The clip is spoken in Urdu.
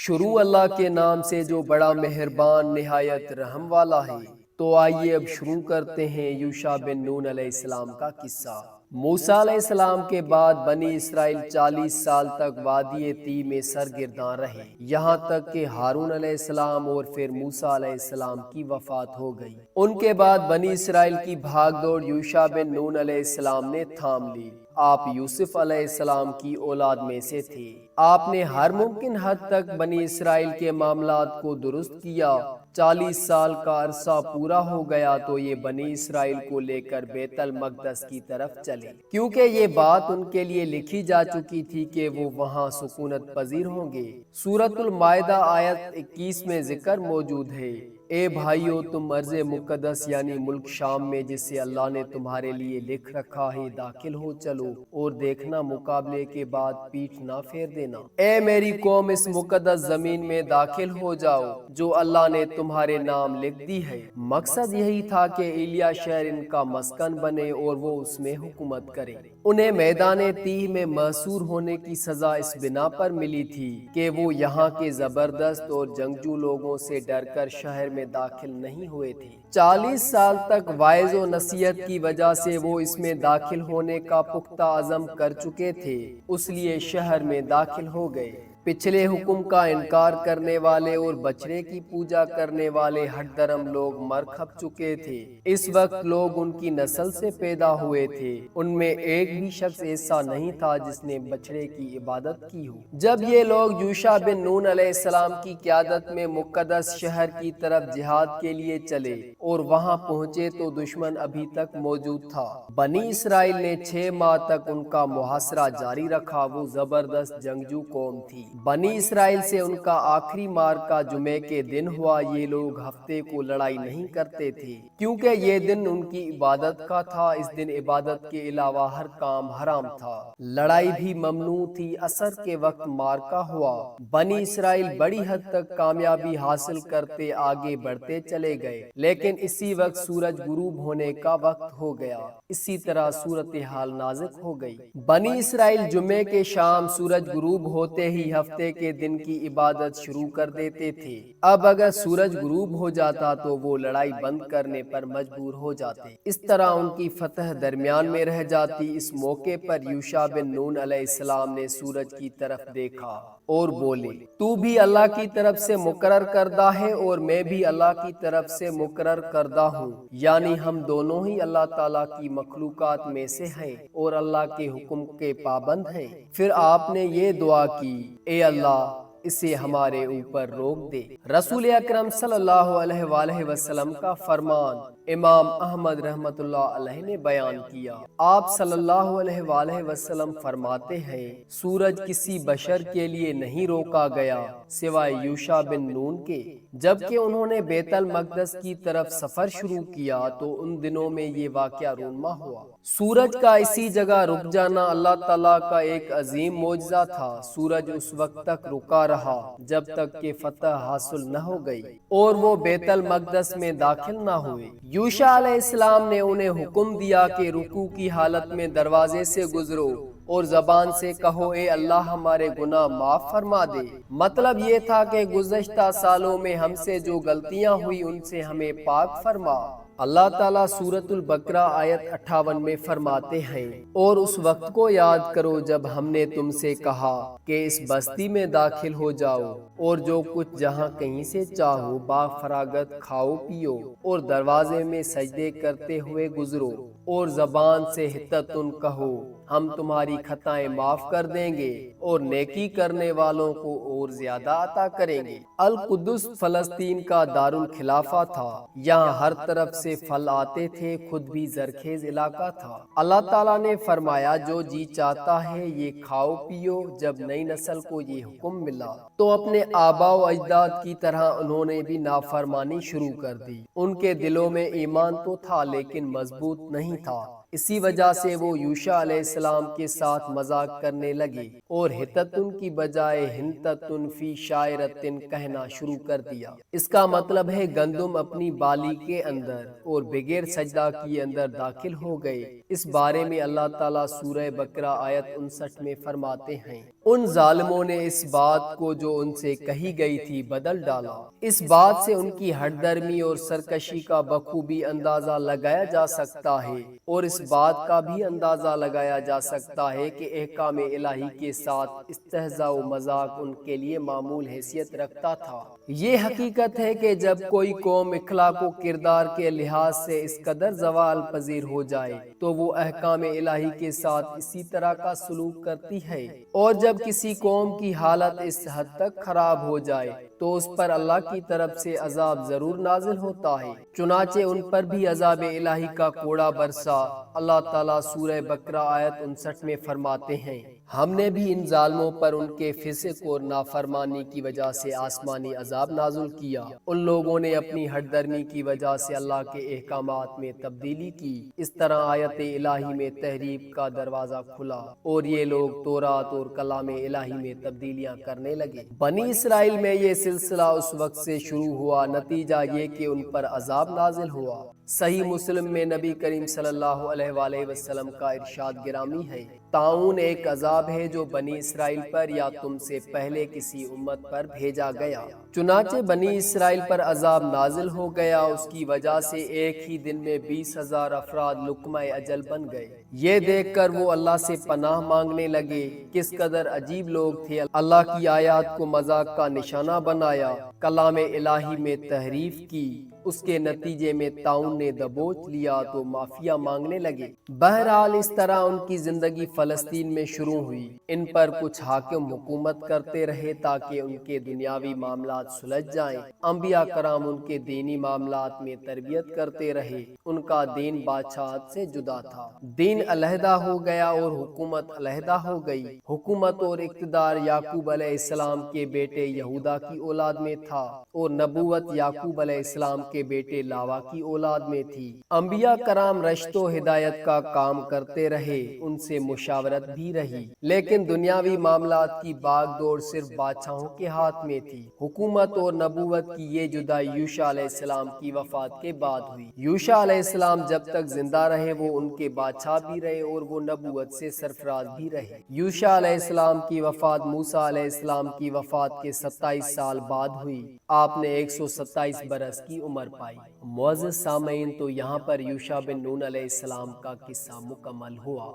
شروع اللہ کے نام سے جو بڑا مہربان نہایت رحم والا ہے۔ تو آئیے اب شروع کرتے ہیں یوشع بن نون علیہ السلام کا قصہ۔ موسیٰ علیہ السلام کے بعد بنی اسرائیل 40 سال تک وادی طی میں سرگرداں رہے، یہاں تک کہ ہارون علیہ السلام اور پھر موسیٰ علیہ السلام کی وفات ہو گئی۔ ان کے بعد بنی اسرائیل کی بھاگ دوڑ یوشع بن نون علیہ السلام نے تھام لی۔ آپ یوسف علیہ السلام کی اولاد میں سے تھے۔ آپ نے ہر ممکن حد تک بنی اسرائیل کے معاملات کو درست کیا۔ 40 سال کا عرصہ پورا ہو گیا تو یہ بنی اسرائیل کو لے کر بیت المقدس کی طرف چلے، کیونکہ یہ بات ان کے لیے لکھی جا چکی تھی کہ وہ وہاں سکونت پذیر ہوں گے۔ سورۃ المائدہ آیت 21 میں ذکر موجود ہے، اے بھائیو، تم ارض مقدس یعنی ملک شام میں جسے اللہ نے تمہارے لیے لکھ رکھا ہے داخل ہو چلو، اور دیکھنا مقابلے کے بعد پیٹھ نہ پھیر دینا۔ اے میری قوم، اس مقدس زمین میں داخل ہو جاؤ جو اللہ نے تمہارے نام لکھ دی ہے۔ مقصد یہی تھا کہ ایلیا شہر ان کا مسکن بنے اور وہ اس میں حکومت کرے۔ انہیں میدان تیہ میں محصور ہونے کی سزا اس بنا پر ملی تھی کہ وہ یہاں کے زبردست اور جنگجو لوگوں سے ڈر کر شہر میں داخل نہیں ہوئے تھے۔ 40 سال تک وعظ و نصیحت کی وجہ سے وہ اس میں داخل ہونے کا پختہ عزم کر چکے تھے، اس لیے شہر میں داخل ہو گئے۔ پچھلے حکم کا انکار کرنے والے اور بچڑے کی پوجا کرنے والے ہٹ درم لوگ مر کھپ چکے تھے۔ اس وقت لوگ ان کی نسل سے پیدا ہوئے تھے، ان میں ایک بھی شخص ایسا نہیں تھا جس نے بچڑے کی عبادت کی ہو۔ جب یہ لوگ یوشع بن نون علیہ السلام کی قیادت میں مقدس شہر کی طرف جہاد کے لیے چلے اور وہاں پہنچے تو دشمن ابھی تک موجود تھا۔ بنی اسرائیل نے 6 ماہ تک ان کا محاصرہ جاری رکھا۔ وہ زبردست جنگجو قوم تھی۔ بنی اسرائیل سے ان کا آخری معرکہ جمعے کے دن ہوا۔ یہ لوگ ہفتے کو لڑائی نہیں کرتے تھے کیونکہ یہ دن ان کی عبادت کا تھا۔ اس دن عبادت کے علاوہ ہر کام حرام تھا، لڑائی بھی ممنوع تھی۔ عصر کے وقت معرکہ ہوا۔ بنی اسرائیل بڑی حد تک کامیابی حاصل کرتے آگے بڑھتے چلے گئے، لیکن اسی وقت سورج غروب ہونے کا وقت ہو گیا۔ اسی طرح صورتحال نازک ہو گئی۔ بنی اسرائیل جمعے کے شام سورج غروب ہوتے ہی ہفتے کے دن کی عبادت شروع کر دیتے تھے۔ اب اگر سورج غروب ہو جاتا تو وہ لڑائی بند کرنے پر مجبور ہو جاتے، اس طرح ان کی فتح درمیان میں رہ جاتی۔ اس موقع پر یوشع بن نون علیہ السلام نے سورج کی طرف دیکھا اور بولے، تو بھی اللہ کی طرف سے مقرر کردہ ہے اور میں بھی اللہ کی طرف سے مقرر کردہ ہوں، یعنی ہم دونوں ہی اللہ تعالیٰ کی مخلوقات میں سے ہیں اور اللہ کے حکم کے پابند ہیں۔ پھر آپ نے یہ دعا کی، اے اللہ، اسے ہمارے اوپر روک دے۔ رسول اکرم صلی اللہ علیہ وآلہ وسلم کا فرمان امام احمد رحمۃ اللہ علیہ نے بیان کیا۔ آپ صلی اللہ علیہ وآلہ وسلم فرماتے ہیں، سورج کسی بشر کے لیے نہیں روکا گیا سوائے یوشع بن نون کے۔ جبکہ انہوں نے بیت المقدس کی طرف سفر شروع کیا تو ان دنوں میں یہ واقعہ رونما ہوا۔ سورج کا اسی جگہ رک جانا اللہ تعالیٰ کا ایک عظیم معجزہ تھا۔ سورج اس وقت تک رکا رہا جب تک کہ فتح حاصل نہ ہو گئی اور وہ بیت المقدس میں داخل نہ ہوئے۔ یوشع علیہ السلام نے انہیں حکم دیا کہ رکوع کی حالت میں دروازے سے گزرو اور زبان سے کہو، اے اللہ، ہمارے گناہ معاف فرما دے۔ مطلب یہ تھا کہ گزشتہ سالوں میں ہم سے جو غلطیاں ہوئی ان سے ہمیں پاک فرما۔ اللہ تعالیٰ سورۃ البقرہ آیت 58 میں فرماتے ہیں، اور اس وقت کو یاد کرو جب ہم نے تم سے کہا کہ اس بستی میں داخل ہو جاؤ اور جو کچھ جہاں کہیں سے چاہو با فراغت کھاؤ پیو اور دروازے میں سجدے کرتے ہوئے گزرو اور زبان سے حطتن کہو، ہم تمہاری خطائیں معاف کر دیں گے اور نیکی کرنے والوں کو اور زیادہ عطا کریں گے۔ القدس فلسطین کا دارالخلافہ تھا، یہاں ہر طرف سے پھل آتے تھے، خود بھی زرخیز علاقہ تھا۔ اللہ تعالیٰ نے فرمایا، جو جی چاہتا ہے یہ کھاؤ پیو۔ جب نئی نسل کو یہ حکم ملا تو اپنے آباء و اجداد کی طرح انہوں نے بھی نافرمانی شروع کر دی۔ ان کے دلوں میں ایمان تو تھا لیکن مضبوط نہیں تھا۔ اسی وجہ سے وہ یوشع علیہ السلام کے ساتھ مذاق کرنے لگے اور ہتتن کی بجائے ہنتتن فی شاعرتن کہنا شروع کر دیا۔ اس کا مطلب ہے گندم اپنی بالی کے اندر اور بغیر سجدہ کیے اندر داخل ہو گئے۔ اس بارے میں اللہ تعالیٰ سورہ بقرہ آیت 59 میں فرماتے ہیں، ان ظالموں نے اس بات کو جو ان سے کہی گئی تھی بدل ڈالا۔ اس بات سے ان کی ہٹ درمی اور سرکشی کا بخوبی اندازہ لگایا جا سکتا ہے، اور اس بات کا بھی اندازہ لگایا جا سکتا ہے کہ احکام الہی کے ساتھ استہزاء و مذاق ان کے لیے معمول حیثیت رکھتا تھا۔ یہ حقیقت ہے کہ جب کوئی قوم اخلاق و کردار کے لحاظ سے اس قدر زوال پذیر ہو جائے تو وہ احکام الہی کے ساتھ اسی طرح کا سلوک کرتی ہے، اور جب کسی قوم کی حالت اس حد تک خراب ہو جائے تو اس پر اللہ کی طرف سے عذاب ضرور نازل ہوتا ہے۔ چنانچہ ان پر بھی عذاب الہی کا کوڑا برسا۔ اللہ تعالیٰ سورہ بقرہ آیت 59 میں فرماتے ہیں، ہم نے بھی ان ظالموں پر ان کے فسق اور نافرمانی کی وجہ سے آسمانی عذاب نازل کیا۔ ان لوگوں نے اپنی ہٹ درمی کی وجہ سے اللہ کے احکامات میں تبدیلی کی۔ اس طرح آیت الہی میں تحریف کا دروازہ کھلا اور یہ لوگ تورات اور کلام الہی میں تبدیلیاں کرنے لگے۔ بنی اسرائیل میں یہ سلسلہ اس وقت سے شروع ہوا، نتیجہ یہ کہ ان پر عذاب نازل ہوا۔ صحیح مسلم میں نبی کریم صلی اللہ علیہ وآلہ وسلم کا ارشاد گرامی ہے، طاعون ایک عذاب ہے جو بنی اسرائیل پر یا تم سے پہلے کسی امت پر بھیجا گیا۔ چنانچہ بنی اسرائیل پر عذاب نازل ہو گیا، اس کی وجہ سے ایک ہی دن میں 20,000 افراد لقمہ اجل بن گئے۔ یہ دیکھ کر وہ اللہ سے پناہ مانگنے لگے، کس قدر عجیب لوگ تھے، اللہ کی آیات کو مذاق کا نشانہ بنایا، کلام الہی میں تحریف کی، اس کے نتیجے میں طاعون نے دبوچ لیا تو معافیا مانگنے لگے۔ بہرحال اس طرح ان کی زندگی فلسطین میں شروع ہوئی۔ ان پر کچھ حاکم حکومت کرتے رہے تاکہ ان کے دنیاوی معاملات سلجھ جائیں۔ انبیاء کرام ان کے دینی معاملات میں تربیت کرتے رہے۔ ان کا دین بادشاہت سے جدا تھا۔ دین علیحدہ ہو گیا اور حکومت علیحدہ ہو گئی۔ حکومت اور اقتدار یعقوب علیہ السلام کے بیٹے یہودا کی اولاد میں تھا اور نبوت یعقوب علیہ السلام کے بیٹے لاوا کی اولاد میں تھی۔ انبیاء کرام رشد و ہدایت کا کام کرتے رہے، ان سے مشاورت بھی رہی، لیکن دنیاوی معاملات کی باغ دوڑ صرف بادشاہوں کے ہاتھ میں تھی۔ حکومت اور نبوت کی یہ جدائی یوشع علیہ السلام کی وفات کے بعد ہوئی۔ یوشع علیہ السلام جب تک زندہ رہے وہ ان کے بادشاہ بھی رہے اور وہ نبوت سے سرفراز بھی رہے۔ یوشع علیہ السلام کی وفات موسیٰ علیہ السلام کی وفات کے 27 سال بعد ہوئی۔ آپ نے 127 برس کی عمر پائی۔ معزز سامعین، تو یہاں پر یوشع بن نون علیہ السلام کا قصہ مکمل ہوا۔